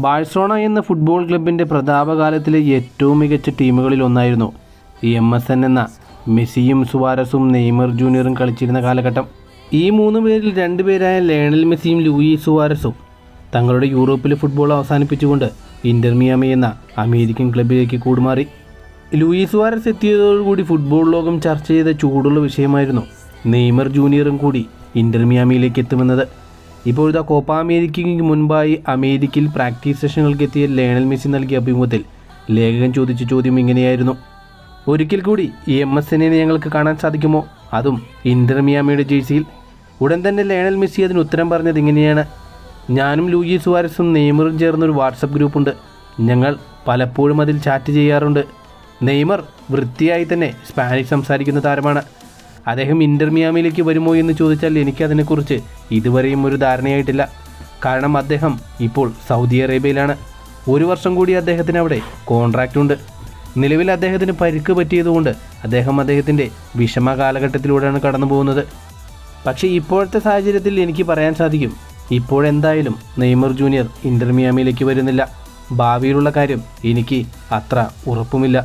Barcelona എന്ന football ക്ലബിൻ്റെ പ്രതാപകാലത്തിലെ ഏറ്റവും മികച്ച ടീമുകളിൽ ഒന്നായിരുന്നു MSN എന്ന മെസ്സിയും സുവാരസും നെയ്മർ ജൂനിയറും കളിച്ചിരുന്ന കാലഘട്ടം. ഈ മൂന്ന് പേരിൽ രണ്ടുപേരായ ലയണൽ മെസ്സിയും ലൂയിസ് സുവാരസും തങ്ങളുടെ യൂറോപ്പിലെ ഫുട്ബോൾ അവസാനിപ്പിച്ചുകൊണ്ട് ഇന്റർ മിയാമി എന്ന അമേരിക്കൻ ക്ലബിലേക്ക് കൂടുമാറി. ലൂയിസ് സുവാരസ് എത്തിയതോടുകൂടി ഫുട്ബോൾ ലോകം ചർച്ച ചെയ്ത ചൂടുള്ള വിഷയമായിരുന്നു നെയ്മർ ജൂനിയറും കൂടി ഇന്റർ മിയാമിയിലേക്ക് എത്തുമെന്നത്. ഇപ്പോഴത്തെ കോപ്പ അമേരിക്കയ്ക്ക് മുൻപായി അമേരിക്കയിൽ പ്രാക്ടീസ് സെഷനുകൾക്ക് എത്തിയ ലയണൽ മെസ്സി നൽകിയ അഭിമുഖത്തിൽ ലേഖകൻ ചോദിച്ച ചോദ്യം ഇങ്ങനെയായിരുന്നു: ഒരിക്കൽ കൂടി ഈ MSNനെ ഞങ്ങൾക്ക് കാണാൻ സാധിക്കുമോ, അതും ഇന്റർ മിയാമിയുടെ ജേഴ്സിയിൽ? ഉടൻ തന്നെ ലയണൽ മെസ്സി അതിന് ഉത്തരം പറഞ്ഞത് ഇങ്ങനെയാണ്: ഞാനും ലൂയിസ് സുവാരസും നെയ്മറും ചേർന്നൊരു വാട്സപ്പ് ഗ്രൂപ്പുണ്ട്. ഞങ്ങൾ പലപ്പോഴും അതിൽ ചാറ്റ് ചെയ്യാറുണ്ട്. നെയ്മർ വൃത്തിയായി തന്നെ സ്പാനിഷ് സംസാരിക്കുന്ന താരമാണ്. അദ്ദേഹം ഇന്റർ മിയാമിയിലേക്ക് വരുമോ എന്ന് ചോദിച്ചാൽ എനിക്കതിനെക്കുറിച്ച് ഇതുവരെയും ഒരു ധാരണയായിട്ടില്ല. കാരണം അദ്ദേഹം ഇപ്പോൾ സൗദി അറേബ്യയിലാണ്. 1 വർഷം കൂടി അദ്ദേഹത്തിന് അവിടെ കോൺട്രാക്റ്റ് ഉണ്ട്. നിലവിൽ അദ്ദേഹത്തിന് പരിക്ക് പറ്റിയതുകൊണ്ട് അദ്ദേഹത്തിൻ്റെ വിഷമ കാലഘട്ടത്തിലൂടെയാണ് കടന്നു പോകുന്നത്. പക്ഷേ ഇപ്പോഴത്തെ സാഹചര്യത്തിൽ എനിക്ക് പറയാൻ സാധിക്കും, ഇപ്പോഴെന്തായാലും നെയ്മർ ജൂനിയർ ഇന്റർ മിയാമിയിലേക്ക് വരുന്നില്ല. ഭാവിയിലുള്ള കാര്യം എനിക്ക് അത്ര ഉറപ്പുമില്ല.